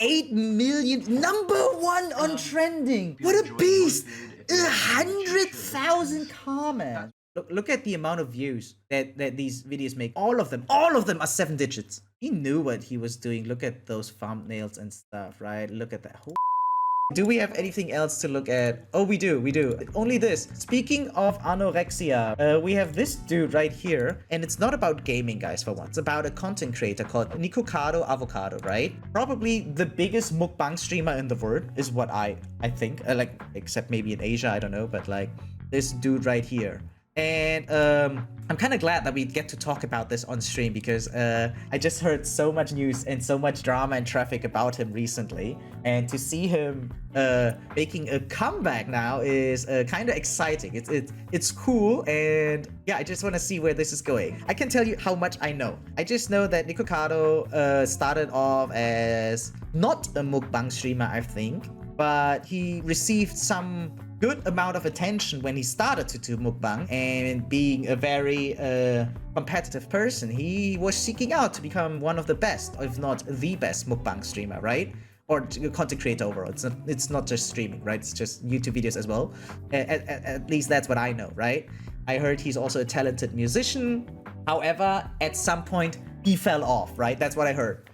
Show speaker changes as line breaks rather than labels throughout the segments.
8 million, #1 on trending. What a beast! 100,000 comments. Look at the amount of views that these videos make. All of them are 7 digits. He knew what he was doing. Look at those thumbnails and stuff, right? Look at that. Do we have anything else to look at? Oh, we do. Only this. Speaking of anorexia, we have this dude right here. And it's not about gaming, guys, for once. It's about a content creator called Nikocado Avocado, right? Probably the biggest mukbang streamer in the world is what I think. Like, except maybe in Asia, I don't know. But like, this dude right here. And I'm kind of glad that we get to talk about this on stream because I just heard so much news and so much drama and traffic about him recently, and to see him making a comeback now is kind of exciting. It's cool, and yeah, I just want to see where this is going. I can tell you how much I know. I just know that Nikocado started off as not a mukbang streamer, I think, but he received some good amount of attention when he started to do mukbang, and being a very competitive person, he was seeking out to become one of the best, if not the best mukbang streamer, right? Or content creator overall. It's not just streaming, right? It's just YouTube videos as well. At least that's what I know, right? I heard he's also a talented musician. However, at some point he fell off, right? That's what I heard.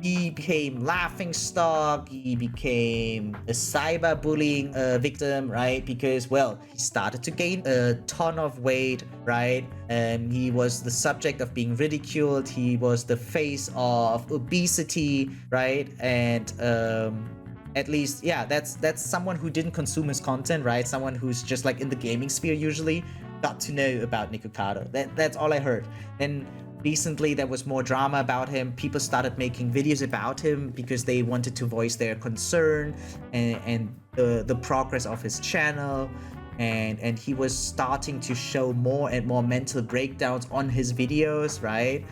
He became laughingstock, he became a cyberbullying victim, right? Because, well, he started to gain a ton of weight, right? He was the subject of being ridiculed, he was the face of obesity, right? And at least, yeah, that's someone who didn't consume his content, right? Someone who's just like in the gaming sphere usually got to know about Nikocado. That's all I heard. And recently, there was more drama about him. People started making videos about him because they wanted to voice their concern and the progress of his channel. And he was starting to show more and more mental breakdowns on his videos, right?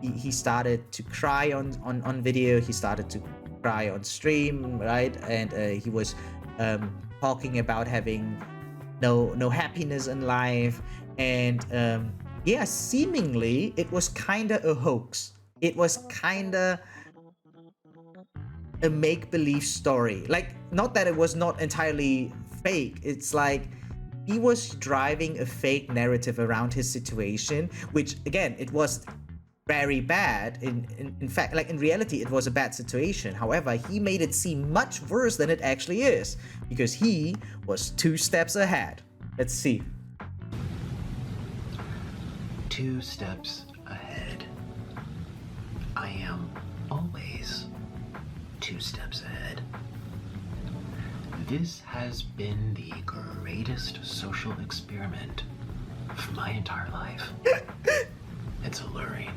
He started to cry on video. He started to cry on stream, right? And he was talking about having no happiness in life. And yeah, seemingly it was kinda a hoax. It was kinda a make-believe story. Like, not that it was not entirely fake. It's like he was driving a fake narrative around his situation, which again, it was very bad. In fact, like in reality, it was a bad situation. However, he made it seem much worse than it actually is because he was 2 steps ahead. Let's see.
2 steps ahead. I am always 2 steps ahead. This has been the greatest social experiment of my entire life. It's alluring,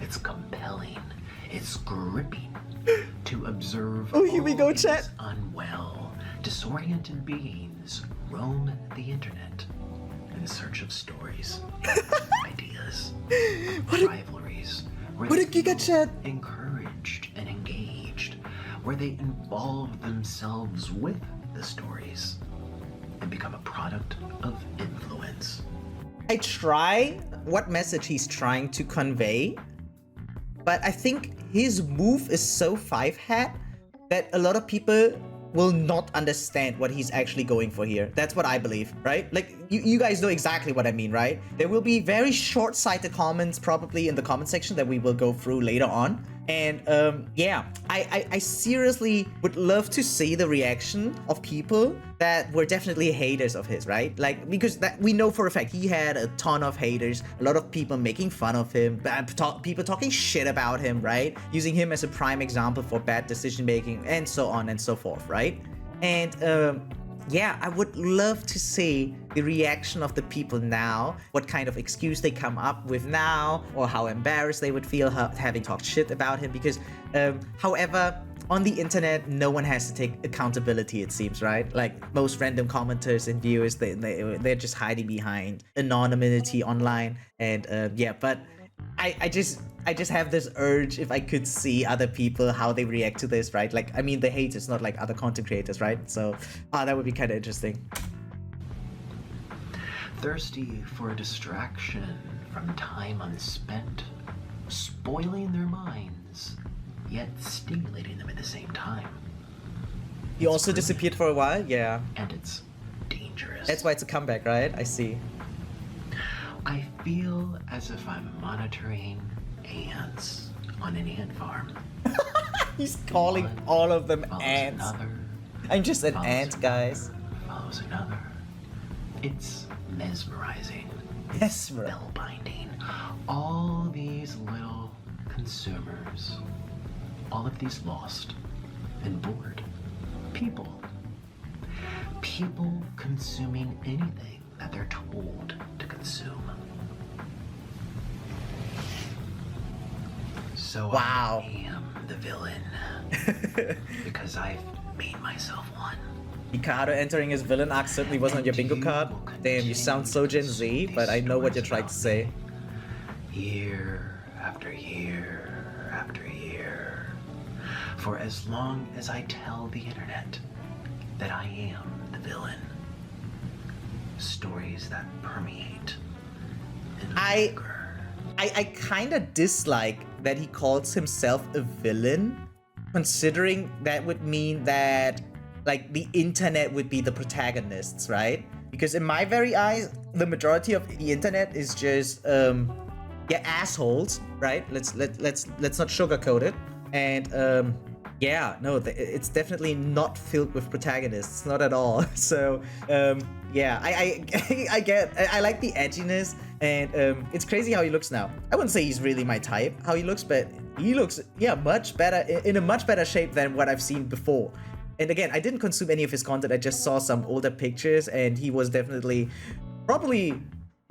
it's compelling, it's gripping to observe
here we go, chat.
Unwell, disoriented beings roam the internet in search of stories, ideas, rivalries, where
what
they
a giga chat!
encouraged and engaged, where they involve themselves with the stories and become a product of influence.
I try what message he's trying to convey, but I think his move is so 5-hat that a lot of people will not understand what he's actually going for here. That's what I believe, right? Like, you guys know exactly what I mean, right? There will be very short-sighted comments probably in the comment section that we will go through later on. And yeah, I seriously would love to see the reaction of people that were definitely haters of his, right? Like, because that we know for a fact he had a ton of haters, a lot of people making fun of him, people talking shit about him, right? Using him as a prime example for bad decision making and so on and so forth, right? And yeah, I would love to see the reaction of the people now, what kind of excuse they come up with now, or how embarrassed they would feel having talked shit about him. Because, however, on the internet, no one has to take accountability, it seems, right? Like, most random commenters and viewers, they're just hiding behind anonymity online. And yeah, but I just have this urge, if I could see other people, how they react to this, right? Like, I mean, the hate is not like other content creators, right? So that would be kind of interesting.
Thirsty for a distraction from time unspent, spoiling their minds, yet stimulating them at the same time.
He also disappeared for a while? Yeah.
And it's dangerous.
That's why it's a comeback, right? I see.
I feel as if I'm monitoring ants on an ant farm.
He's calling
One
all of them
follows
ants.
Another,
I'm just an
follows
ant, guys.
another, follows another. It's mesmerizing.
Mesmerizing.
Spellbinding. All these little consumers, all of these lost and bored people. People consuming anything that they're told to consume. So
Wow.
I am the villain because I've made myself one.
Ricardo entering his villain arc certainly wasn't on your bingo card. Damn, you sound so Gen Z, but I know what you're trying to say.
Year after year after year. For as long as I tell the internet that I am the villain. Stories that permeate and linger.
I kind of dislike that he calls himself a villain, considering that would mean that, like, the internet would be the protagonists, right? Because in my very eyes, the majority of the internet is just, assholes, right? Let's not sugarcoat it. And, yeah, no, it's definitely not filled with protagonists, not at all. So, yeah, I like the edginess, and it's crazy how he looks now. I wouldn't say he's really my type, how he looks, but he looks, yeah, much better, in a much better shape than what I've seen before. And again, I didn't consume any of his content, I just saw some older pictures, and he was definitely, probably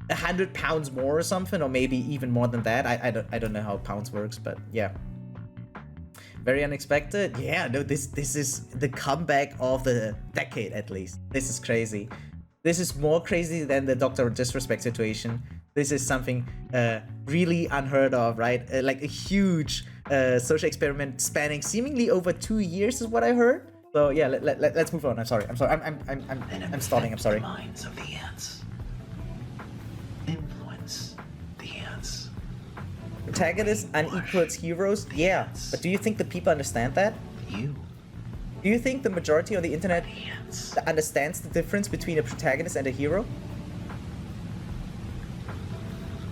100 pounds more or something, or maybe even more than that. I don't know how pounds works, but yeah. Very unexpected. Yeah, no, this is the comeback of the decade, at least. This is crazy. This is more crazy than the Dr. Disrespect situation. This is something really unheard of, right? Like a huge social experiment spanning seemingly over 2 years is what I heard. So yeah, let's move on. I'm sorry. I'm stalling. I'm sorry.
The minds of the ants. Influence the ants.
Protagonists unequals heroes? Yeah, but do you think the people understand that?
You.
Do you think the majority of the internet
Ants.
understands the difference between a protagonist and a hero?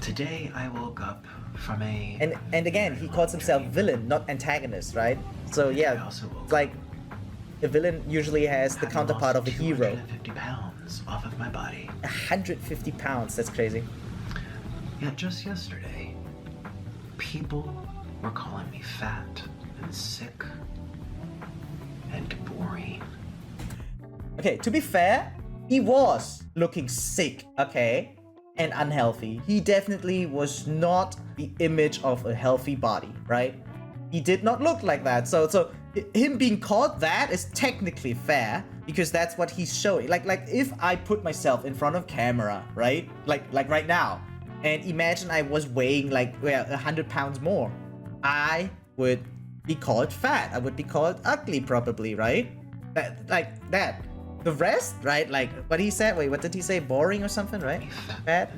Today I woke up from a...
And again, he calls himself villain, not antagonist, right? So
I
yeah,
also woke
it's like a villain usually has the
having
counterpart of
lost
a hero.
250 pounds off of my body.
150 pounds, that's crazy.
Yet just yesterday, people were calling me fat and sick and boring.
Okay, to be fair, he was looking sick, okay, and unhealthy. He definitely was not the image of a healthy body, right? He did not look like that. So him being called that is technically fair because that's what he's showing. Like if I put myself in front of camera, right? Like right now, and imagine I was weighing like 100 pounds more, I would be called fat. I would be called ugly probably, right? That. The rest, right? Like what he said. Wait, what did he say? Boring or something, right? Fat,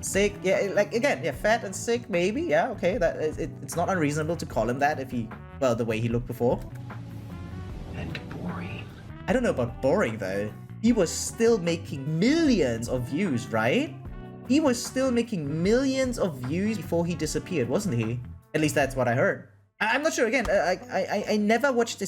sick. Yeah, like again, yeah, fat and sick. Maybe, yeah, okay. That it's not unreasonable to call him that if he, well, the way he looked before.
And boring.
I don't know about boring though. He was still making millions of views, right? He was still making millions of views before he disappeared, wasn't he? At least that's what I heard. I'm not sure. Again, I never watched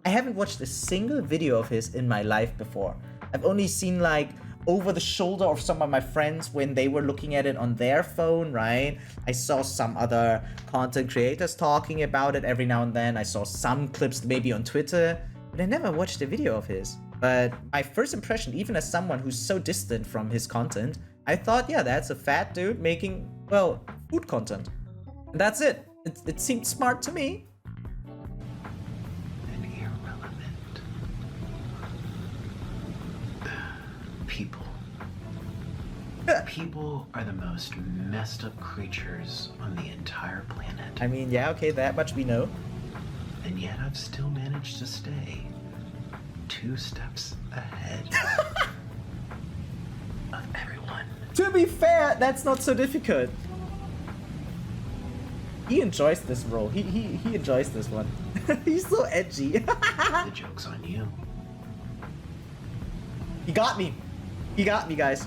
I haven't watched a single video of his in my life before. I've only seen like over the shoulder of some of my friends when they were looking at it on their phone, right? I saw some other content creators talking about it every now and then. I saw some clips maybe on Twitter, but I never watched a video of his. But my first impression, even as someone who's so distant from his content, I thought, yeah, that's a fat dude making, well, food content. And that's it. It seemed smart to me.
People. People are the most messed up creatures on the entire planet.
I mean, yeah, okay, that much we know.
And yet I've still managed to stay 2 steps ahead of everyone.
To be fair, that's not so difficult. He enjoys this role. He enjoys this one. He's so edgy.
The joke's on you.
He got me. He got me, guys.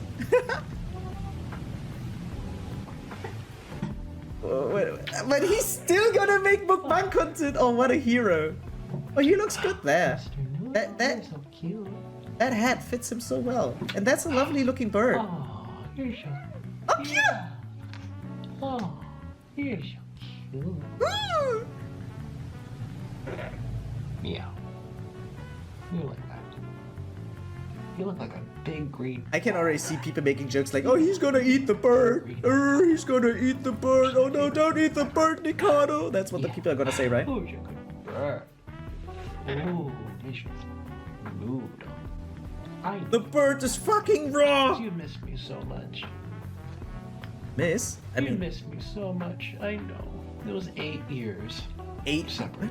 But he's still gonna make mukbang content. Oh, what a hero. Oh, he looks good there. That
so cute.
That hat fits him so well. And that's a lovely looking bird.
Oh, you're so
Oh, cute!
Oh, you're so cute.
Ooh.
Meow. You look like that. You look like a big green.
I can already see people making jokes like, oh, he's gonna eat the bird. He's gonna eat the bird. Oh no, don't eat the bird, Nikado. That's what the people are gonna say, right?
Who's your good bird? Ooh, this is noodle.
The bird is fucking raw.
You miss me so much.
Miss? I
You
mean,
miss me so much. I know. It was 8 years.
8
separate.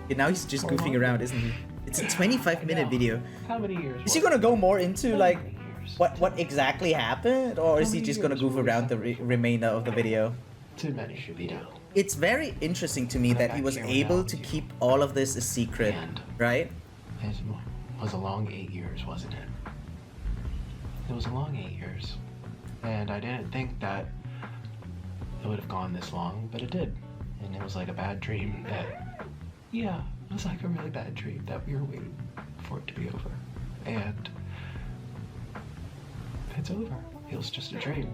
Yeah, now he's just goofing around, isn't he? It's a 25-minute video.
How many years?
Is he gonna go more into like
many years?
what exactly happened, or is he
many
just gonna
years
goof
were we
around the remainder of the video?
Too many should be down.
It's very interesting to me that he was able to keep all of this a secret,
And-
right?
It was a long 8 years, wasn't it? It was a long 8 years. And I didn't think that it would have gone this long, but it did. And it was like a bad dream that, yeah, it was like a really bad dream that we were waiting for it to be over. And it's over. It was just a dream.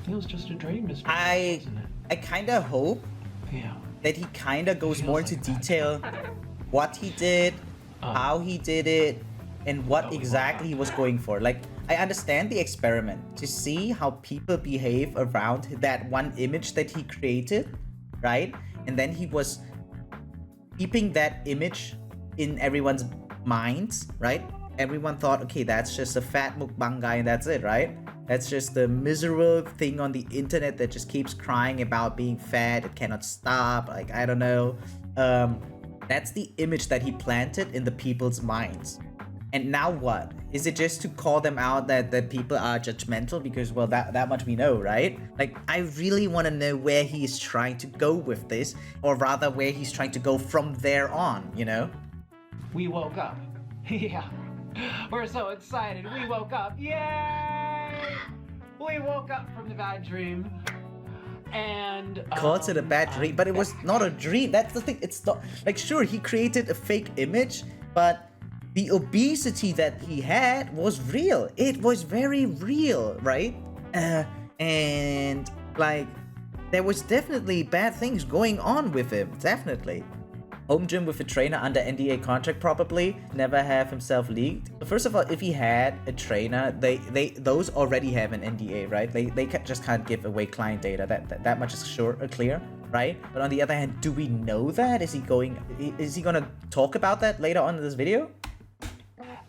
It was just a dream, Mr. Wasn't it?
I kind of hope
Yeah.
that he kind of goes
Feels
more
like
into
that.
detail what he did, how he did it, and what
Oh,
exactly he was going for. Like, I understand the experiment to see how people behave around that one image that he created, right? And then he was keeping that image in everyone's minds, right? Everyone thought, okay, that's just a fat mukbang guy and that's it, right? That's just a miserable thing on the internet that just keeps crying about being fat, it cannot stop, like, I don't know. That's the image that he planted in the people's minds. And now what? Is it just to call them out that people are judgmental? Because, well, that much we know, right? Like, I really want to know where he's trying to go with this, or rather where he's trying to go from there on, you know?
We woke up. Yeah. We're so excited. We woke up. Yay! We woke up from the bad dream. And
Calls it a bad dream, but it was not a dream. That's the thing. It's not like, sure, he created a fake image, but the obesity that he had was real. It was very real, right? And like, there was definitely bad things going on with him. Definitely. Home gym with a trainer under NDA contract, probably never have himself leaked. First of all, if he had a trainer, those already have an NDA, right? They just can't give away client data. That much is clear, right? But on the other hand, do we know that? Is he gonna talk about that later on in this video?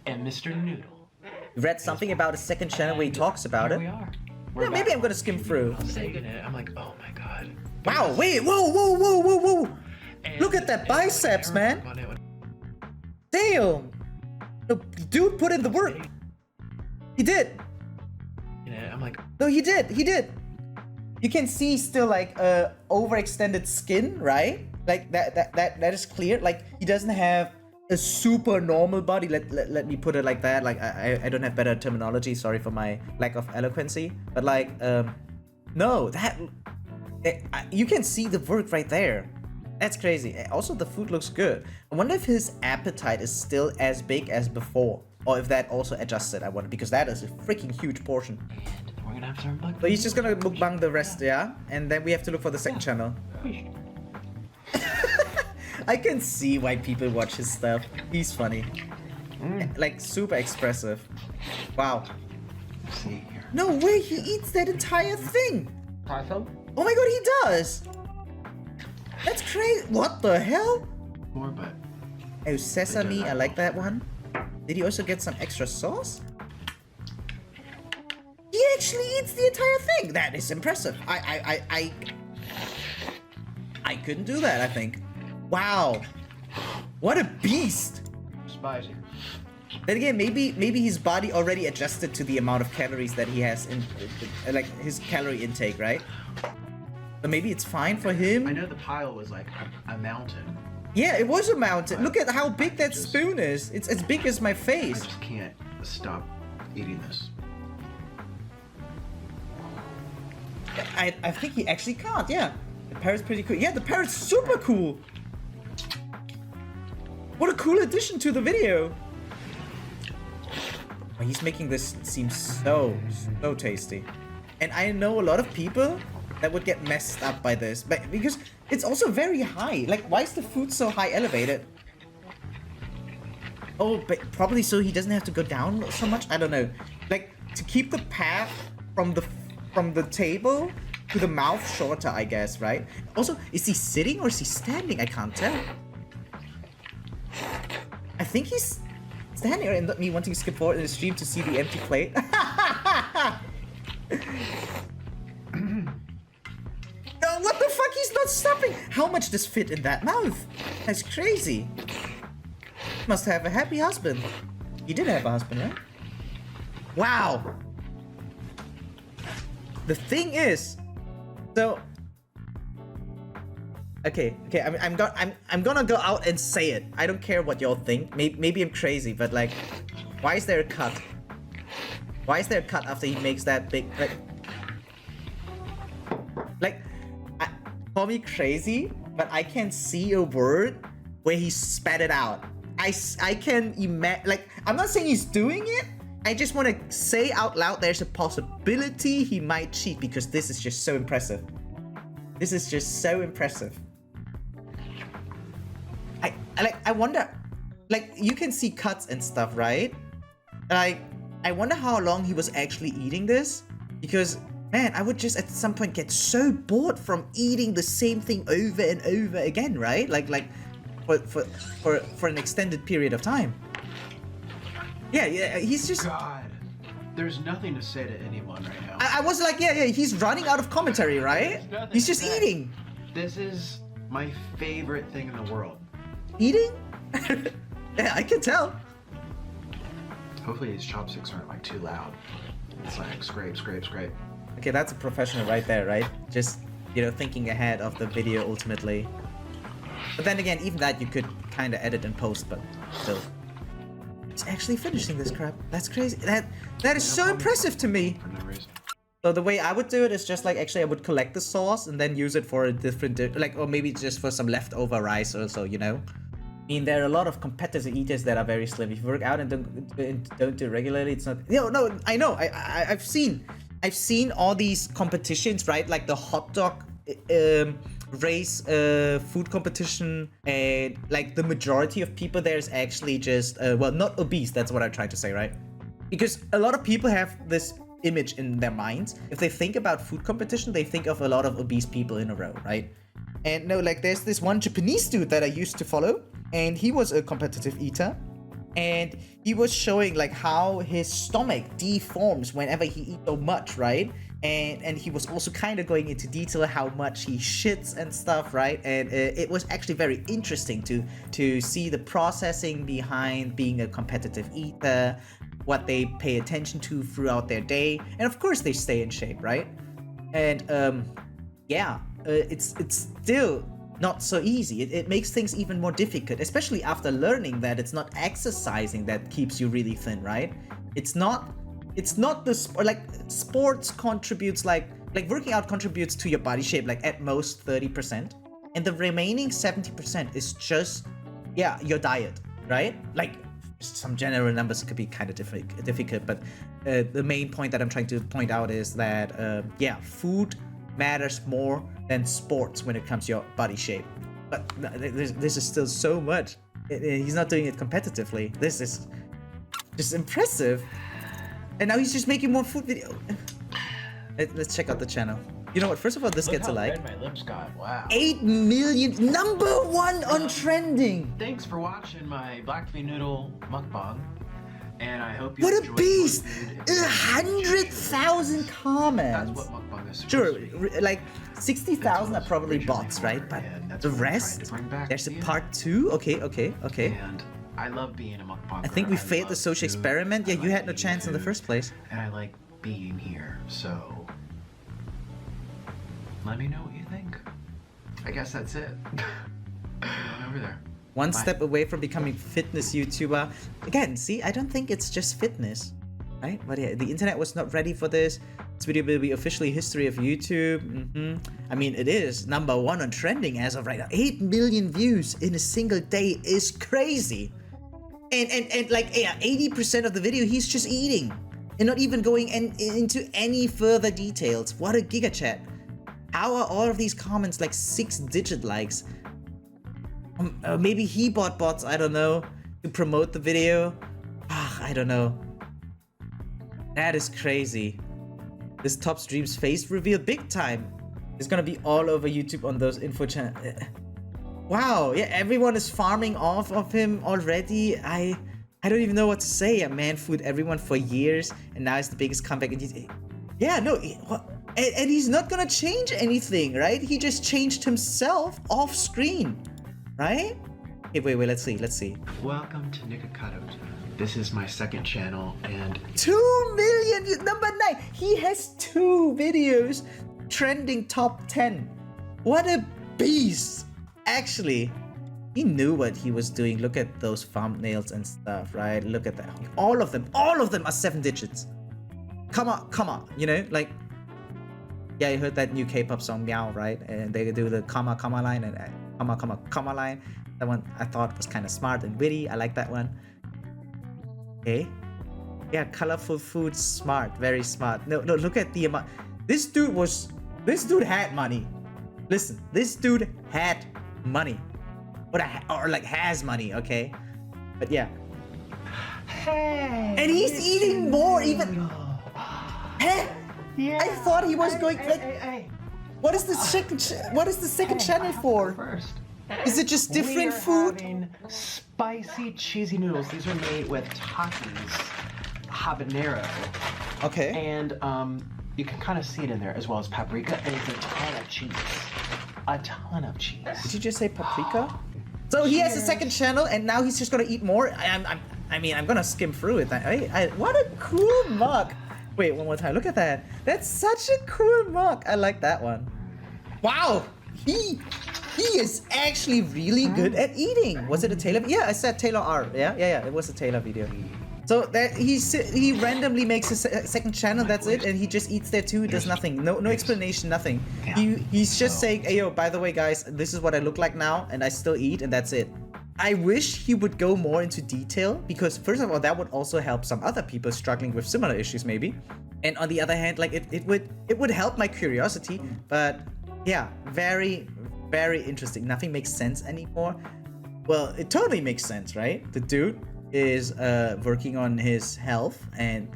And Mr. Noodle.
You read something about a second channel where he talks about
Here
it.
we are.
Yeah, maybe I'm gonna skim through.
I'm saying it. I'm like, oh my god.
Wow, wait, whoa.
And-
Look at that
and
biceps,
Eric
man.
on it.
Damn. The dude put in the work. He did.
Yeah, I'm like,
No, he did. You can see still like overextended skin, right? Like that is clear. Like, he doesn't have a super normal body. Let me put it like that. Like, I don't have better terminology. Sorry for my lack of eloquency. But like, no, you can see the work right there. That's crazy. Also, the food looks good. I wonder if his appetite is still as big as before, or if that also adjusted. I wonder, because that is a freaking huge portion.
and we're gonna have some mukbang.
So he's just gonna mukbang the rest, yeah? And then we have to look for the second channel. I can see why people watch his stuff. He's funny. Like, super expressive. Wow.
See here.
No way, he eats that entire thing!
Try some?
Oh my god, he does! That's crazy. What the hell?
More, but
Oh, sesame, I like that one. Did he also get some extra sauce? He actually eats the entire thing! That is impressive. I couldn't do that, I think. Wow. What a beast!
spicy.
Then again, maybe his body already adjusted to the amount of calories that he has in, like his calorie intake, right? So maybe it's fine for him.
I know the pile was like a mountain.
Yeah, it was a mountain. Look at how big that spoon is. It's as big as my face.
I just can't stop eating this.
I think he actually can't, yeah. The parrot's pretty cool. Yeah, the parrot's super cool. What a cool addition to the video. Oh, he's making this seem so tasty. And I know a lot of people that would get messed up by this, but because it's also very high. Like, why is the food so high elevated? Oh, but probably so he doesn't have to go down so much. I don't know. Like, to keep the path from the table to the mouth shorter, I guess, right? Also, is he sitting or is he standing? I can't tell. I think he's standing, and me wanting to skip forward in the stream to see the empty plate. No, what the fuck? He's not stopping. How much does fit in that mouth? That's crazy. Must have a happy husband. He did have a husband, right? Wow. The thing is, so okay, I'm gonna go out and say it. I don't care what y'all think. Maybe I'm crazy, but like, why is there a cut? Why is there a cut after he makes that big call me crazy, but I can see a word where he spat it out. I can imagine, like, I'm not saying he's doing it. I just want to say out loud there's a possibility he might cheat because this is just so impressive. This is just so impressive. I wonder, like, you can see cuts and stuff, right? Like, I wonder how long he was actually eating this, because man, I would just at some point get so bored from eating the same thing over and over again, right? Like for an extended period of time. Yeah, he's just...
God, there's nothing to say to anyone right now.
I was like, yeah, he's running out of commentary, right? He's just eating.
This is my favorite thing in the world.
Eating? Yeah, I can tell.
Hopefully these chopsticks aren't like too loud. It's like scrape.
Okay, that's a professional right there, right? Just, you know, thinking ahead of the video ultimately. But then again, even that you could kind of edit and post, but still. He's actually finishing this crap. That's crazy. That is so impressive to me.
For no reason.
So the way I would do it is just like, actually I would collect the sauce and then use it for a different, like, or maybe just for some leftover rice or so, you know? I mean, there are a lot of competitive eaters that are very slim. If you work out and don't do it regularly, it's not... No, I know. I've seen all these competitions, right? Like the hot dog race food competition, and like the majority of people there is actually just well, not obese. That's what I tried to say, right? Because a lot of people have this image in their minds. If they think about food competition, they think of a lot of obese people in a row, right? And no, like there's this one Japanese dude that I used to follow, and he was a competitive eater. And he was showing like how his stomach deforms whenever he eats so much, right? And he was also kind of going into detail how much he shits and stuff, right? And it was actually very interesting to see the processing behind being a competitive eater, what they pay attention to throughout their day, and of course they stay in shape, right? And it's still not so easy. It makes things even more difficult, especially after learning that it's not exercising that keeps you really thin, right? It's not the like sports contributes like working out contributes to your body shape like at most 30%, and the remaining 70% is just your diet, right? Like some general numbers could be kind of difficult, but the main point that I'm trying to point out is that food matters more than sports when it comes to your body shape. But this is still so much. He's not doing it competitively. This is just impressive. And now he's just making more food video. Let's check out the channel. You know what? First of all, this gets a like.
Look how red my lips got. Wow.
8 million, #1 on trending.
Thanks for watching my black bean noodle mukbang. And I hope you
What a
enjoyed
beast!
the food.
100,000 comments.
That's what mukbang is
Sure,
supposed to be.
like 60,000 are probably
Originally
bots, right? But
and that's
the
what I'm trying
rest,
to bring back
there's
to
a
you.
part 2. Okay.
And I love being a mukbanger.
I think we failed the
love
social
food.
experiment. Yeah,
I
you
like
had no
eating
chance in the
food,
first place.
And I like being here, so let me know what you think. I guess that's it. Going over there.
One
Bye.
step away from becoming fitness YouTuber. Again, see, I don't think it's just fitness, right? But yeah, the internet was not ready for this. This video will be officially history of YouTube. I mean, it is #1 on trending as of right now. 8 million views in a single day is crazy. And like, yeah, 80% of the video, he's just eating and not even going into any further details. What a giga chat. How are all of these comments like 6-digit likes? Maybe he bought bots, I don't know, to promote the video. I don't know. That is crazy. This top stream's face reveal big time. It's gonna be all over YouTube on those info channels. Wow, yeah, everyone is farming off of him already. I don't even know what to say. Man fooled everyone for years, and now it's the biggest comeback. And yeah, no, and he's not gonna change anything, right? He just changed himself off screen, right? Okay, wait, let's see.
Welcome to Nikakadoja. This is my second channel, and
2 million, #9. He has 2 videos trending top 10. What a beast. Actually, he knew what he was doing. Look at those thumbnails and stuff, right? Look at that. All of them are 7 digits. Come on, you know, like, yeah, you heard that new K-pop song Meow, right? And they do the comma line and comma line. That one I thought was kind of smart and witty. I like that one. Okay. Yeah, colorful food, smart, very smart. No, look at the amount. This dude had money. Listen, this dude had money. Or like has money, okay? But yeah.
hey,
And he's eating more even. Hey,
yeah.
I thought he was going like.
Hey.
What is the second channel for?
First.
Is it just different
We're
food?
having spicy cheesy noodles. These are made with Takis habanero.
Okay.
And you can kind of see it in there, as well as paprika, and it's a ton of cheese. A ton of cheese.
Did you just say paprika? So he has a second channel, and now he's just gonna eat more. I mean, I'm gonna skim through it. What a cool mug. Wait, one more time. Look at that. That's such a cool mug. I like that one. Wow. He is actually really good at eating. Was it a Taylor? Yeah, I said Taylor R. Yeah. It was a Taylor video. So that he randomly makes a second channel. That's it, and he just eats there too. Does nothing. No explanation. Nothing. He's just saying, "Hey, yo, by the way, guys, this is what I look like now, and I still eat, and that's it." I wish he would go more into detail, because first of all, that would also help some other people struggling with similar issues, maybe. And on the other hand, like it would help my curiosity. But yeah, very, very interesting. Nothing makes sense anymore. Well, it totally makes sense, right? The dude is working on his health, and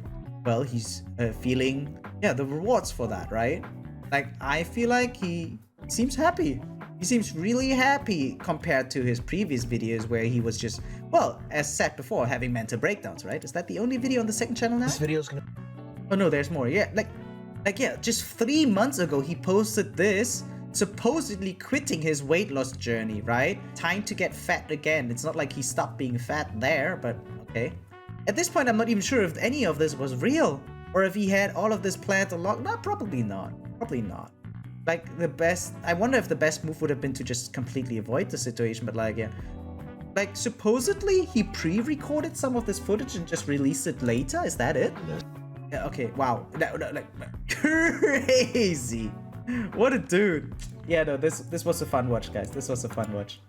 well, he's feeling the rewards for that, right? Like, I feel like he seems happy. He seems really happy compared to his previous videos where he was just, well, as said before, having mental breakdowns, right? Is that the only video on the second channel now?
This video's gonna.
Oh no, there's more. Yeah, like yeah, just 3 months ago he posted this, supposedly quitting his weight loss journey, right? Time to get fat again. It's not like he stopped being fat there, but okay. At this point, I'm not even sure if any of this was real, or if he had all of this planned along. No, probably not. Probably not. Like, I wonder if the best move would have been to just completely avoid the situation, but like, yeah. Like, supposedly he pre-recorded some of this footage and just released it later? Is that it? Yeah, okay, wow. Like, crazy. What a dude. Yeah, no, this was a fun watch, guys. This was a fun watch.